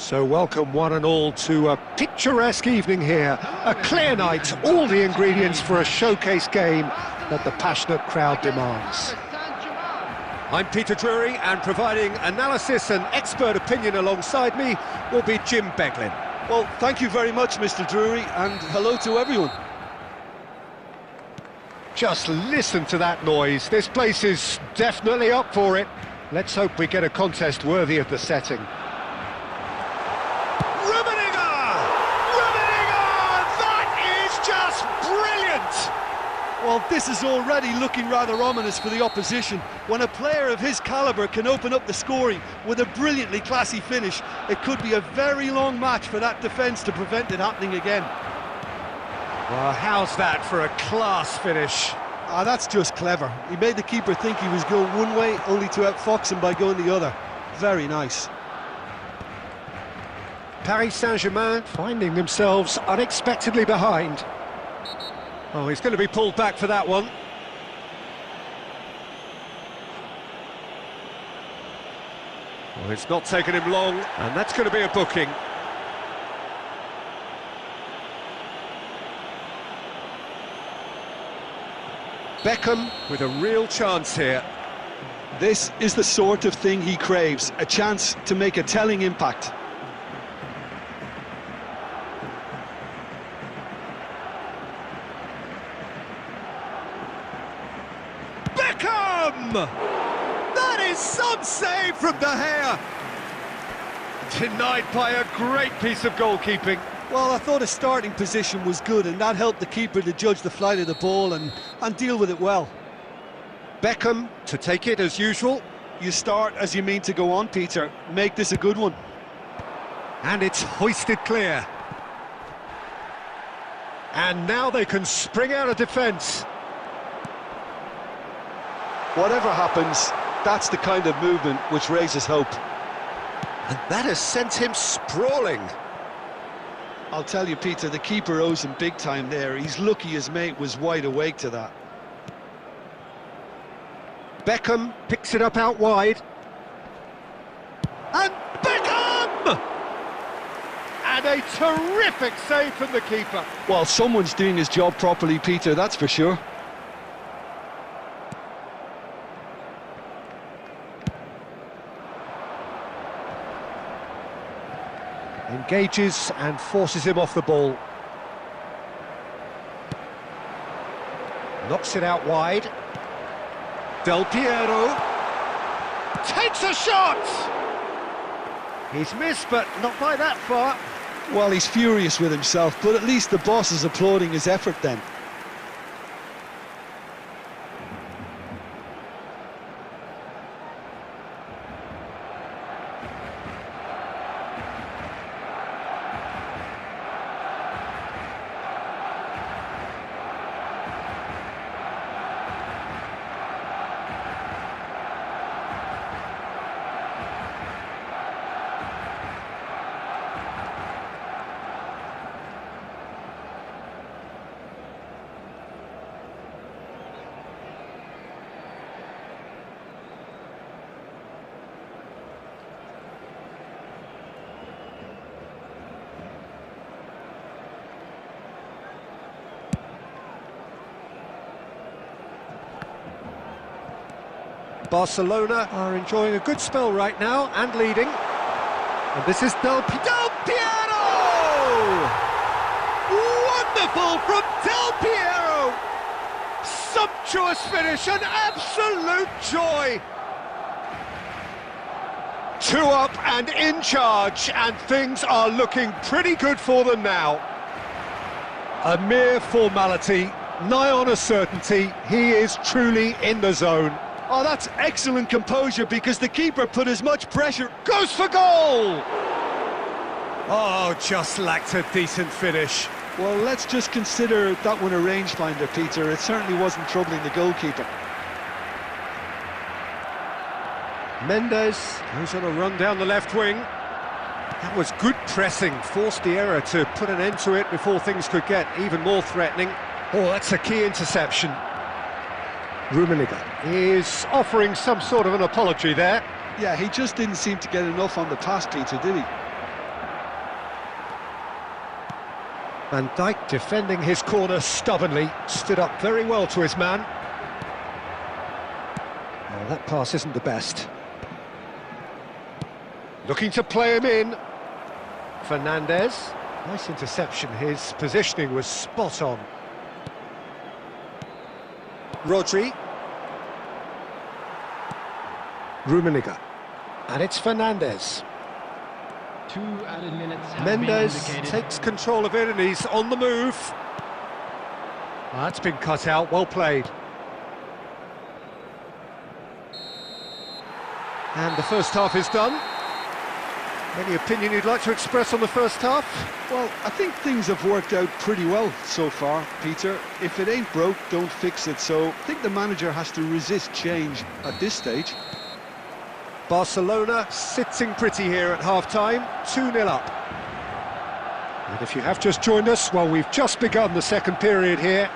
So welcome one and all to a picturesque evening here. A clear night, all the ingredients for a showcase game that the passionate crowd demands. I'm Peter Drury, and providing analysis and expert opinion alongside me will be Jim Beglin. Well, thank you very much, Mr. Drury, and hello to everyone. Just listen to that noise. This place is definitely up for it. Let's hope we get a contest worthy of the setting. Well, this is already looking rather ominous for the opposition. When a player of his calibre can open up the scoring with a brilliantly classy finish, it could be a very long match for that defence to prevent it happening again. Well, how's that for a class finish? That's just clever. He made the keeper think he was going one way, only to outfox him by going the other. Very nice. Paris Saint-Germain finding themselves unexpectedly behind. Oh, he's going to be pulled back for that one. Well, it's not taken him long, and that's going to be a booking. Beckham with a real chance here. This is the sort of thing he craves, a chance to make a telling impact. That is some save from De Gea. Denied by a great piece of goalkeeping. Well, I thought his starting position was good, and that helped the keeper to judge the flight of the ball and deal with it well. Beckham to take it as usual. You start as you mean to go on, Peter. Make this a good one. And it's hoisted clear. And now they can spring out of defence. Whatever happens, that's the kind of movement which raises hope. And that has sent him sprawling. I'll tell you, Peter, the keeper owes him big time there. He's lucky his mate was wide awake to that. Beckham picks it up out wide. And Beckham! And a terrific save from the keeper. Well, someone's doing his job properly, Peter, that's for sure. Engages and forces him off the ball. Knocks it out wide. Del Piero takes a shot! He's missed, but not by that far. Well, he's furious with himself, but at least the boss is applauding his effort then. Barcelona are enjoying a good spell right now and leading. And this is Del Piero! Wonderful from Del Piero! Sumptuous finish, an absolute joy! 2 up and in charge, and things are looking pretty good for them now. A mere formality, nigh on a certainty. He is truly in the zone. Oh, that's excellent composure, because the keeper put as much pressure... Goes for goal! Oh, just lacked a decent finish. Well, let's just consider that one a rangefinder, Peter. It certainly wasn't troubling the goalkeeper. Mendes goes on a run down the left wing. That was good pressing, forced the error to put an end to it before things could get even more threatening. Oh, that's a key interception. Rummenigge is offering some sort of an apology there. Yeah, he just didn't seem to get enough on the pass, Peter, did he? Van Dijk defending his corner stubbornly, stood up very well to his man. Oh, that pass isn't the best. Looking to play him in. Fernandez. Nice interception, his positioning was spot on. Rodri. Rummenigge. And it's Fernandez. 2 added minutes have Mendes been indicated. takes control of it and he's on the move. That's been cut out, well played. And the first half is done. Any opinion you'd like to express on the first half? Well, I think things have worked out pretty well so far, Peter. If it ain't broke, don't fix it. So I think the manager has to resist change at this stage. Barcelona sitting pretty here at half-time, 2-0 up. And if you have just joined us, well, we've just begun the second period here.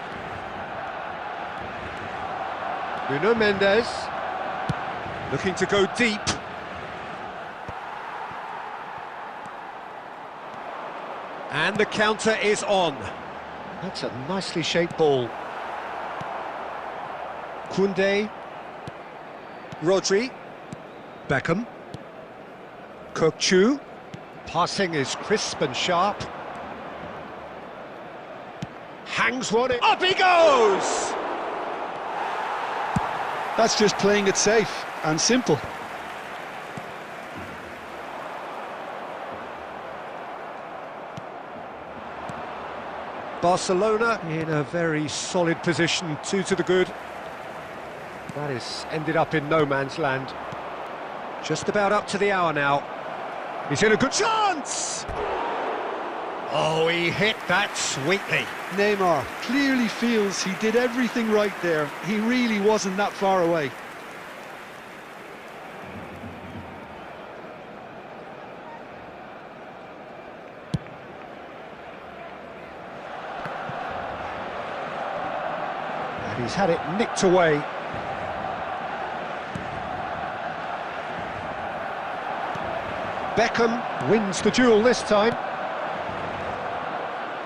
Nuno Mendes, looking to go deep. And the counter is on. That's a nicely shaped ball. Koundé. Rodri. Beckham. Kökçü. Passing is crisp and sharp. Hangs one in. Up he goes! That's just playing it safe and simple. Barcelona in a very solid position, 2 to the good. That is ended up in no man's land. Just about up to the hour now. He's in a good chance! Oh, he hit that sweetly. Neymar clearly feels he did everything right there. He really wasn't that far away. And he's had it nicked away. Beckham wins the duel this time.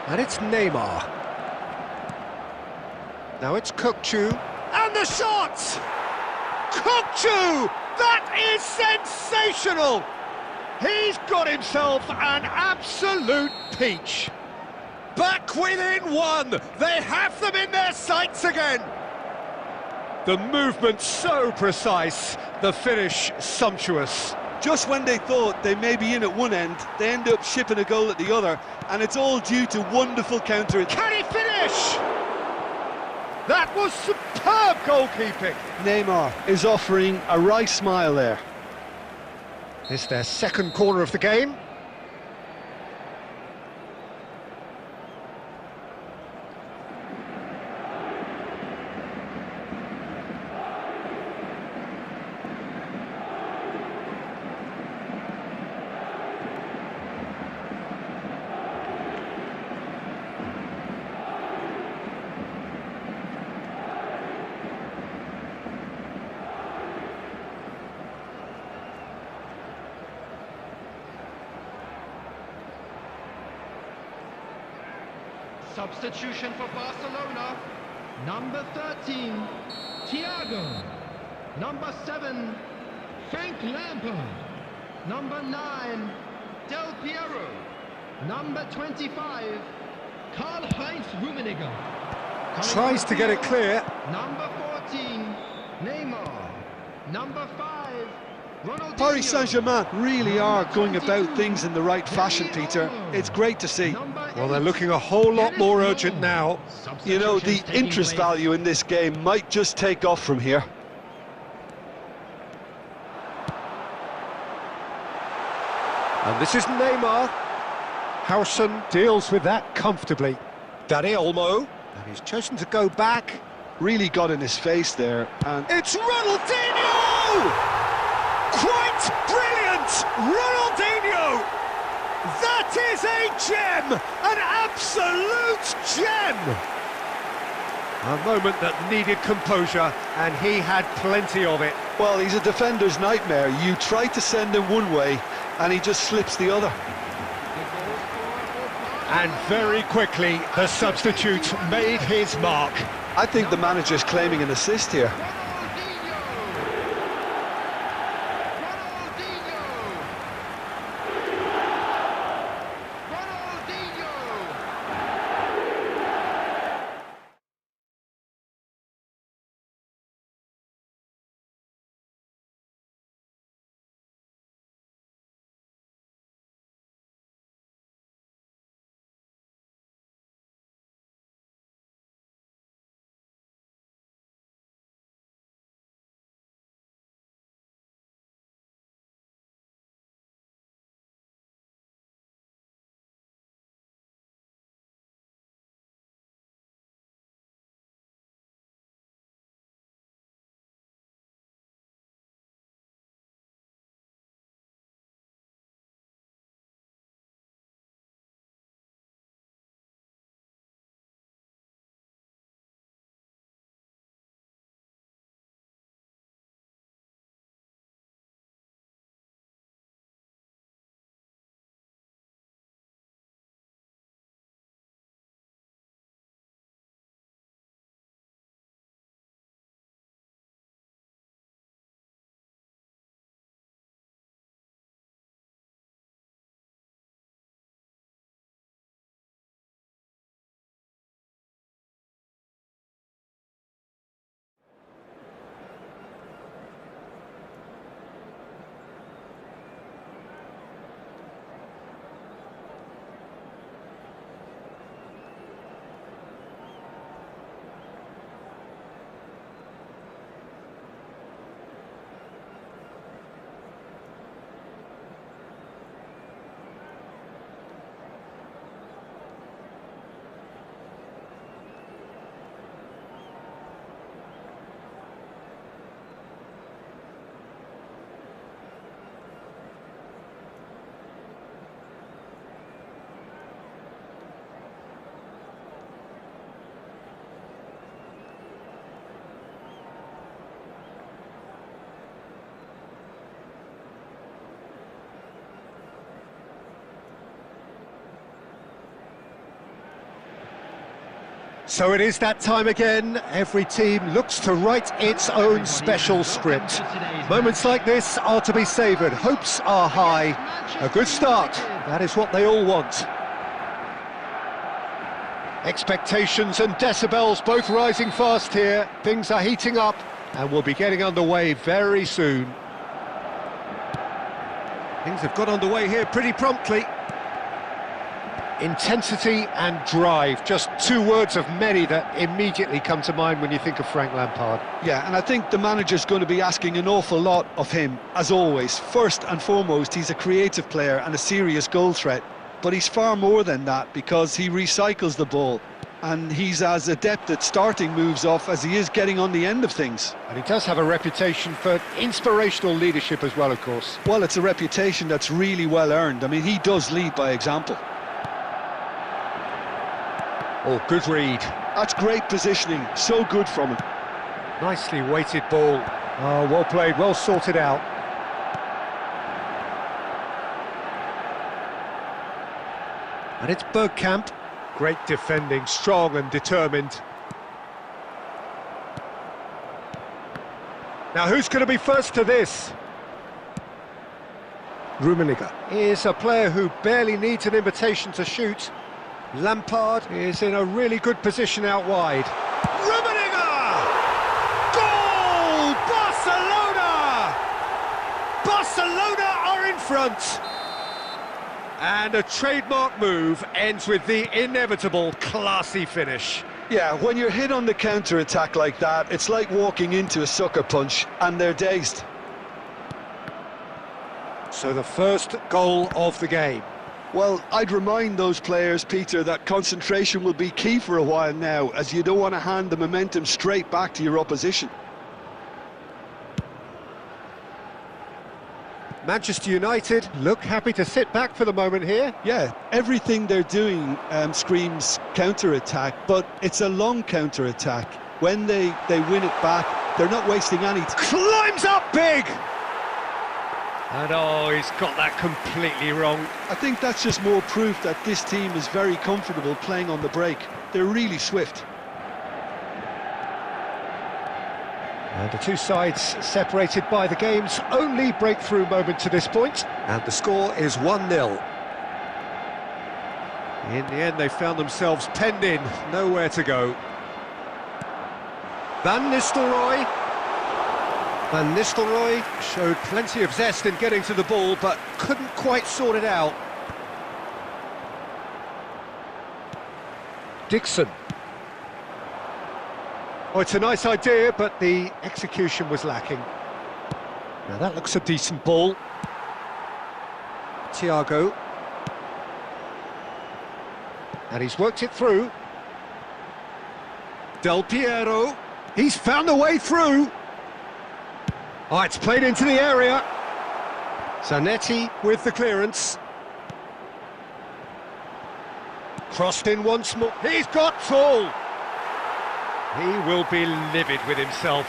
And it's Neymar. Now it's Kökçü. And the shot! Kökçü! That is sensational! He's got himself an absolute peach. Back within 1. They have them in their sights again. The movement so precise, the finish sumptuous. Just when they thought they may be in at one end, they end up shipping a goal at the other, and it's all due to wonderful counter. Can he finish? That was superb goalkeeping. Neymar is offering a wry smile there. It's their second corner of the game. Substitution for Barcelona. Number 13, Thiago. Number 7, Frank Lampard. Number 9, Del Piero. Number 25, Karl-Heinz Rummenigge. Tries to get it clear. Number 14, Neymar. Number 5, Ronaldo. Paris Saint-Germain really are going about things in the right fashion, Peter. It's great to see. Well, they're looking a whole lot more urgent now. You know, the interest value in this game might just take off from here. And this is Neymar. Howson deals with that comfortably. Dani Olmo. And he's chosen to go back. Really got in his face there. And It's Ronaldinho! Quite brilliant! Ronaldinho! That is a gem! An absolute gem! A moment that needed composure, and he had plenty of it. well, he's a defender's nightmare. You try to send him one way, and he just slips the other. And very quickly, the substitute made his mark. I think the manager's claiming an assist here. So it is that time again. Every team looks to write its own special script. Moments like this are to be savoured. Hopes are high. A good start. That is what they all want. Expectations and decibels both rising fast here. Things are heating up and we'll be getting underway very soon. Things have got underway here pretty promptly. Intensity and drive, just two words of many that immediately come to mind when you think of Frank Lampard. Yeah, and I think the manager's going to be asking an awful lot of him, as always. First and foremost, he's a creative player and a serious goal threat, but he's far more than that because he recycles the ball, and he's as adept at starting moves off as he is getting on the end of things. And he does have a reputation for inspirational leadership as well, of course. Well, it's a reputation that's really well earned. I mean, he does lead by example. Oh, good read. That's great positioning, so good from him. Nicely weighted ball. Oh, well played, well sorted out. And it's Bergkamp. Great defending, strong and determined. Now who's going to be first to this? Rummenigge is a player who barely needs an invitation to shoot. Lampard is in a really good position out wide. Rummenigge! Goal! Barcelona! Barcelona are in front! And a trademark move ends with the inevitable classy finish. Yeah, when you're hit on the counter-attack like that, it's like walking into a sucker punch, and they're dazed. So the first goal of the game. Well, I'd remind those players, Peter, that concentration will be key for a while now, as you don't want to hand the momentum straight back to your opposition. Manchester United look happy to sit back for the moment here. Yeah, everything they're doing screams counter-attack, but it's a long counter-attack. When they win it back, they're not wasting any time. Climbs up big! And oh, he's got that completely wrong. I think that's just more proof that this team is very comfortable playing on the break. They're really swift. And the two sides separated by the game's only breakthrough moment to this point. And the score is 1-0. In the end, they found themselves penned in, nowhere to go. Van Nistelrooy. Van Nistelrooy showed plenty of zest in getting to the ball, but couldn't quite sort it out. Dixon. Oh, it's a nice idea, but the execution was lacking. Now that looks a decent ball. Thiago. And he's worked it through. Del Piero. He's found a way through. Oh, it's played into the area. Zanetti with the clearance. Crossed in once more. He's got tall. He will be livid with himself.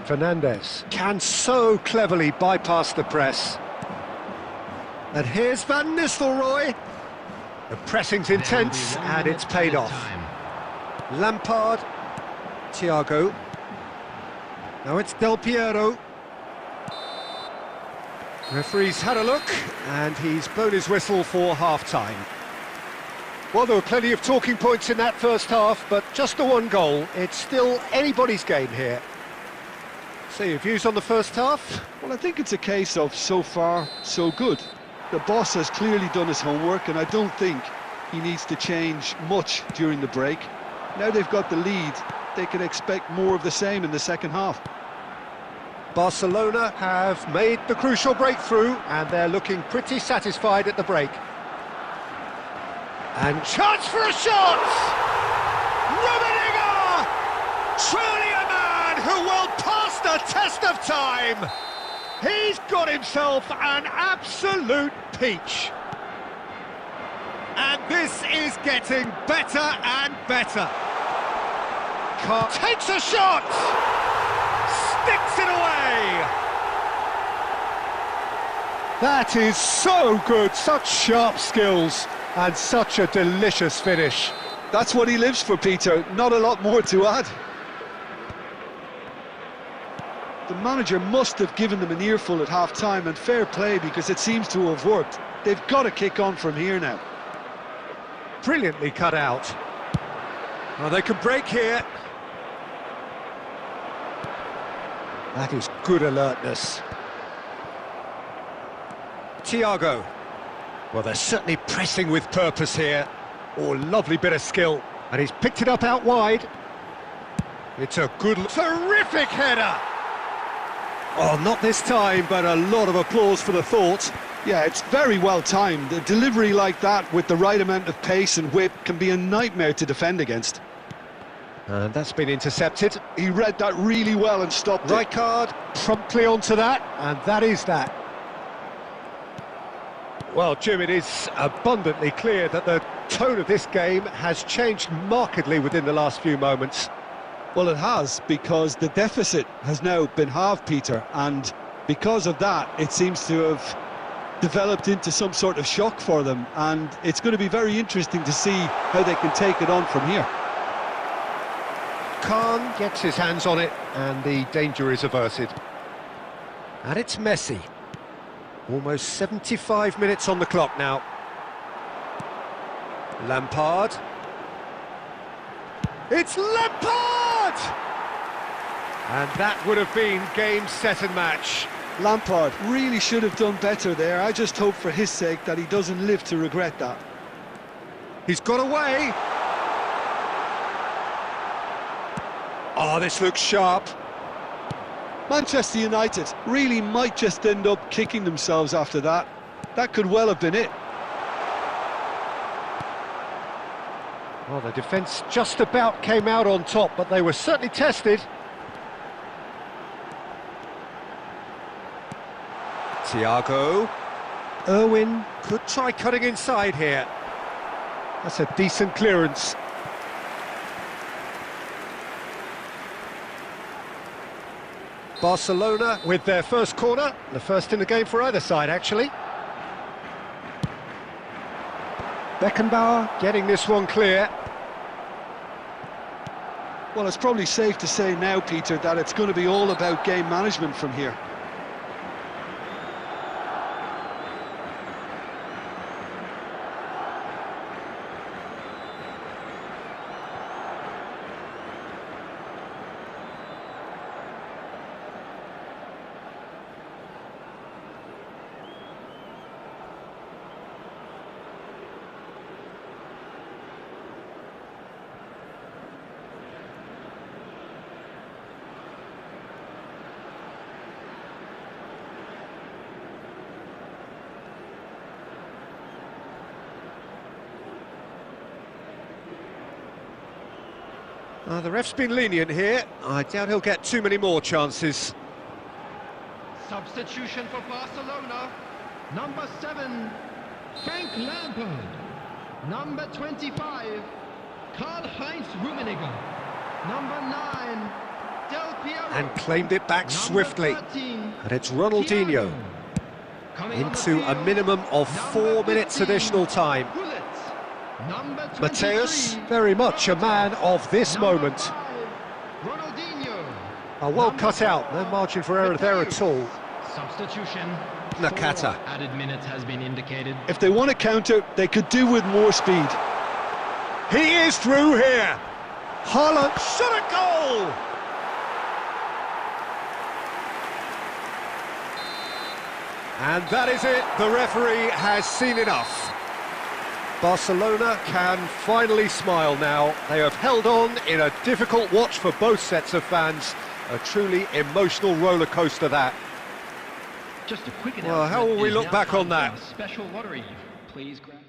Fernandez can so cleverly bypass the press. And here's Van Nistelrooy. The pressing's intense and it's paid off. Lampard, Thiago. Now it's Del Piero. Referee's had a look and he's blown his whistle for half-time. Well, there were plenty of talking points in that first half, but just the one goal. It's still anybody's game here. So your views on the first half? Well, I think it's a case of so far, so good. The boss has clearly done his homework, and I don't think he needs to change much during the break. Now they've got the lead, they can expect more of the same in the second half. Barcelona have made the crucial breakthrough, and they're looking pretty satisfied at the break. And chance for a shot! Rummenigge! Truly a man who will pass the test of time! He's got himself an absolute peach. And this is getting better and better. Takes a shot! Sticks it away! That is so good, such sharp skills and such a delicious finish. That's what he lives for, Peter, not a lot more to add. The manager must have given them an earful at half-time, and fair play because it seems to have worked. They've got to kick on from here now. Brilliantly cut out. Well, they can break here. That is good alertness. Thiago. Well, they're certainly pressing with purpose here. Oh, lovely bit of skill. And he's picked it up out wide. It's a good, terrific header. Oh, not this time, but a lot of applause for the thought. Yeah, it's very well timed. A delivery like that with the right amount of pace and whip can be a nightmare to defend against. And that's been intercepted. He read that really well and stopped it. Right card, promptly onto that, and that is that. Well, Jim, it is abundantly clear that the tone of this game has changed markedly within the last few moments. Well, it has, because the deficit has now been halved, Peter, and because of that, it seems to have developed into some sort of shock for them, and it's going to be very interesting to see how they can take it on from here. Khan gets his hands on it, and the danger is averted. And it's Messi. Almost 75 minutes on the clock now. Lampard. It's Lampard! And that would have been game, set and match. Lampard really should have done better there. I just hope for his sake that he doesn't live to regret that. He's got away. Oh, this looks sharp. Manchester United really might just end up kicking themselves after that. That could well have been it. Well, the defence just about came out on top, but they were certainly tested. Thiago. Irwin could try cutting inside here. That's a decent clearance. Barcelona with their first corner, the first in the game for either side, actually. Beckenbauer getting this one clear. Well, it's probably safe to say now, Peter, that it's going to be all about game management from here. The ref's been lenient here. I doubt he'll get too many more chances. Substitution for Barcelona. Number 7, Frank Lampard. Number 25, Karl-Heinz Rummenigge. Number 9, Del Piero. And claimed it back swiftly. 13, And it's Ronaldinho. Into a minimum of 4 minutes additional time. Mateus, very much a man of this moment. Well cut out, no margin for error there at all. Substitution. Nakata. Added minutes has been indicated. If they want to counter, they could do with more speed. He is through here. Haaland shot a goal. And that is it. The referee has seen enough. Barcelona can finally smile now. They have held on in a difficult watch for both sets of fans. A truly emotional roller coaster that. Just a quick Well, how will we look back on that? Special lottery. Please grab.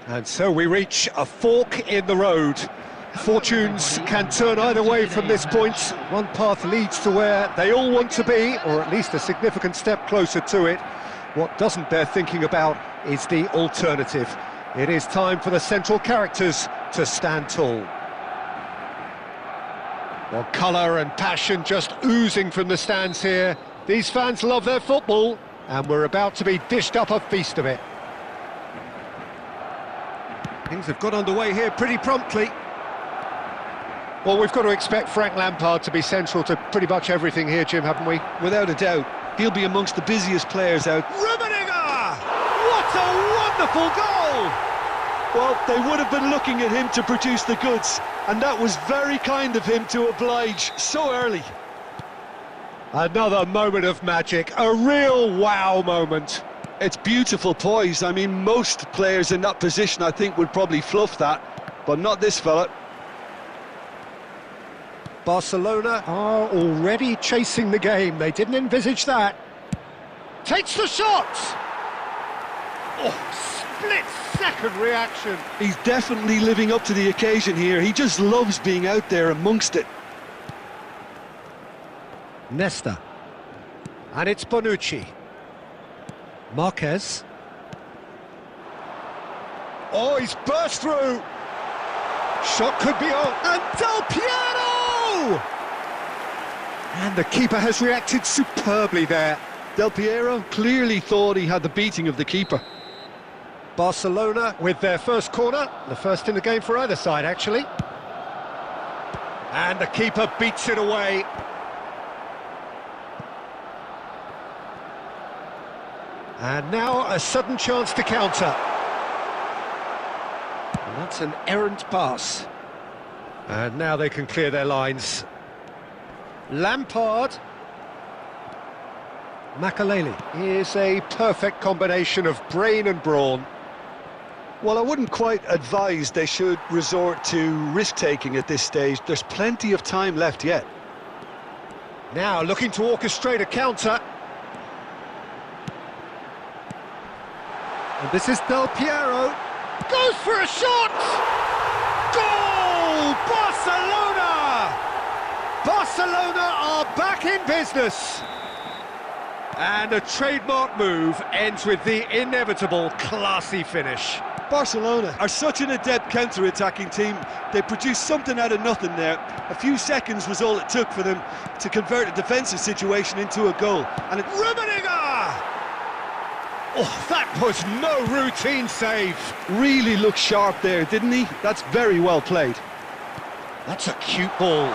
And so we reach a fork in the road. Fortunes can turn either way from this point. One path leads to where they all want to be, or at least a significant step closer to it. What doesn't bear thinking about is the alternative. It is time for the central characters to stand tall. Well, colour and passion just oozing from the stands here. These fans love their football, and we're about to be dished up a feast of it. Things have got underway here pretty promptly. Well, we've got to expect Frank Lampard to be central to pretty much everything here, Jim, haven't we? Without a doubt. He'll be amongst the busiest players out. Rummenigge! What a wonderful goal! Well, they would have been looking at him to produce the goods, and that was very kind of him to oblige so early. Another moment of magic, a real wow moment. It's beautiful poise. I mean, most players in that position, I think, would probably fluff that, but not this fella. Barcelona are already chasing the game. They didn't envisage that. Takes the shot! Oh, split-second reaction. He's definitely living up to the occasion here. He just loves being out there amongst it. Nesta. And it's Bonucci. Marquez. Oh, he's burst through. Shot could be on. And Del Piero! And the keeper has reacted superbly there. Del Piero clearly thought he had the beating of the keeper. Barcelona with their first corner. The first in the game for either side, actually. And the keeper beats it away. And now a sudden chance to counter. And that's an errant pass. And now they can clear their lines. Lampard. Makaleli is a perfect combination of brain and brawn. Well, I wouldn't quite advise they should resort to risk-taking at this stage. There's plenty of time left yet. Now looking to orchestrate a counter. And this is Del Piero. Goes for a shot! Goal! Barcelona! Barcelona are back in business. And a trademark move ends with the inevitable classy finish. Barcelona are such an adept counter-attacking team. They produced something out of nothing there. A few seconds was all it took for them to convert a defensive situation into a goal. And it's Rummenigge! Oh, that was no routine save. Really looked sharp there, didn't he? That's very well played. That's a cute ball.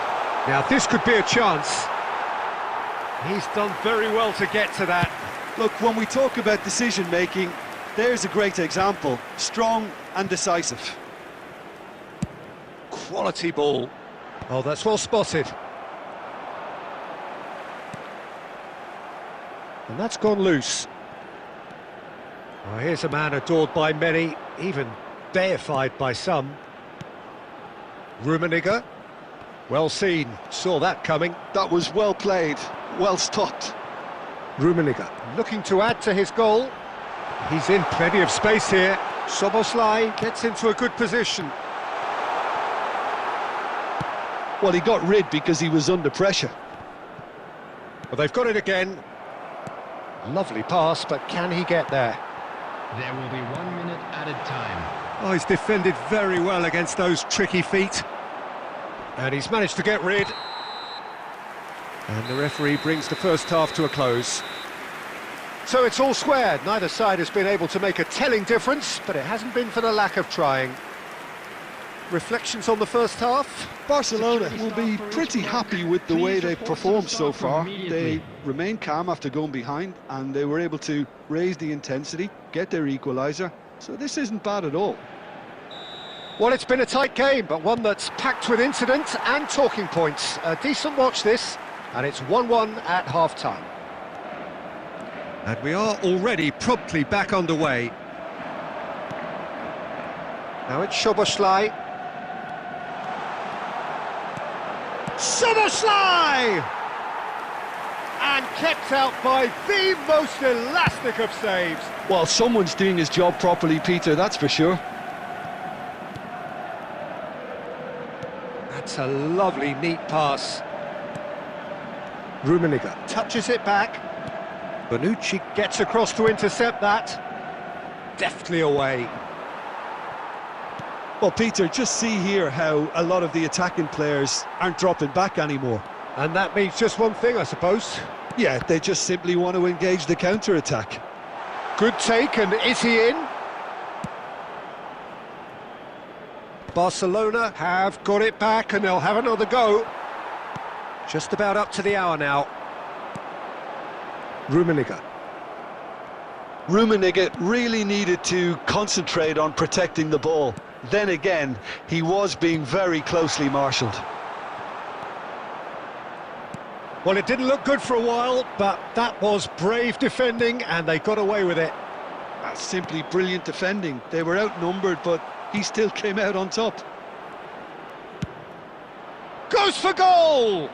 Now this could be a chance. He's done very well to get to that. Look, when we talk about decision-making, there's a great example. Strong and decisive. Quality ball. Oh, that's well spotted. And that's gone loose. Oh, here's a man adored by many, even deified by some. Rummenigge. Well seen, saw that coming. That was well played, well stopped. Rummenigge looking to add to his goal. He's in plenty of space here. Szoboszlai gets into a good position. Well, he got rid because he was under pressure. But they've got it again. Lovely pass, but can he get there? There will be 1 minute added time. Oh, he's defended very well against those tricky feet. And he's managed to get rid. And the referee brings the first half to a close. So it's all squared. Neither side has been able to make a telling difference, but it hasn't been for the lack of trying. Reflections on the first half? Barcelona will be pretty happy with the way they've performed so far. They remained calm after going behind, and they were able to raise the intensity, get their equaliser. So this isn't bad at all. Well, it's been a tight game, but one that's packed with incident and talking points. A decent watch this, and it's 1-1 at half-time. And we are already promptly back underway. Now it's Szoboszlai. Szoboszlai! And kept out by the most elastic of saves. Well, someone's doing his job properly, Peter, that's for sure. That's a lovely, neat pass. Rummenigge touches it back. Bonucci gets across to intercept that. Deftly away. Well, Peter, just see here how a lot of the attacking players aren't dropping back anymore. And that means just one thing, I suppose. Yeah, they just simply want to engage the counter-attack. Good take, and is he in? Barcelona have got it back, and they'll have another go. Just about up to the hour now. Rummenigge. Rummenigge really needed to concentrate on protecting the ball. Then again, he was being very closely marshalled. Well, it didn't look good for a while, but that was brave defending, and they got away with it. That's simply brilliant defending. They were outnumbered, but he still came out on top. Goes for goal!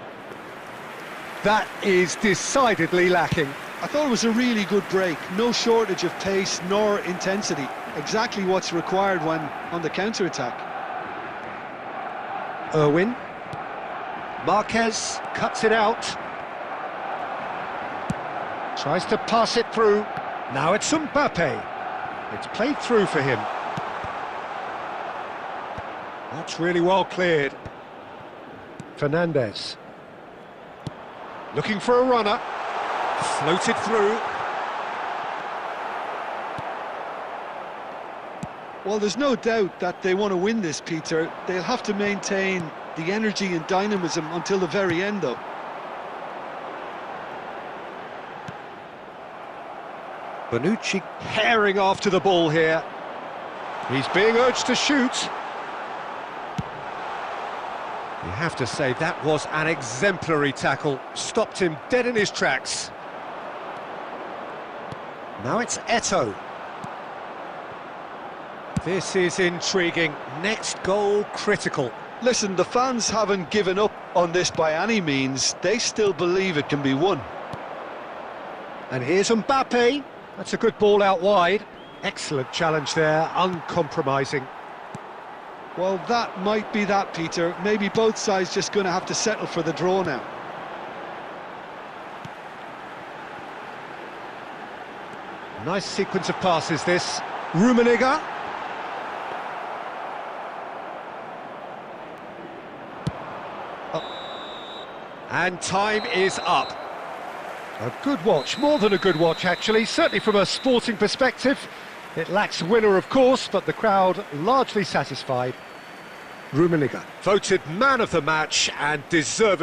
That is decidedly lacking. I thought it was a really good break. No shortage of pace nor intensity. Exactly what's required when on the counter-attack. Irwin. Marquez cuts it out. Tries to pass it through. Now it's Mbappe. It's played through for him. That's really well cleared. Fernandez. Looking for a runner. Floated through. Well, there's no doubt that they want to win this, Peter. They'll have to maintain the energy and dynamism until the very end, though. Bonucci herring after the ball here. He's being urged to shoot. You have to say that was an exemplary tackle. Stopped him dead in his tracks. Now it's Eto'o. This is intriguing. Next goal critical. Listen, the fans haven't given up on this by any means. They still believe it can be won. And here's Mbappe. That's a good ball out wide. Excellent challenge there, uncompromising. Well, that might be that, Peter. Maybe both sides just going to have to settle for the draw now. Nice sequence of passes, this. Rummenigge. And time is up. A good watch, more than a good watch actually, certainly from a sporting perspective. It lacks winner of course, but the crowd largely satisfied. Rummenigge voted man of the match and deserved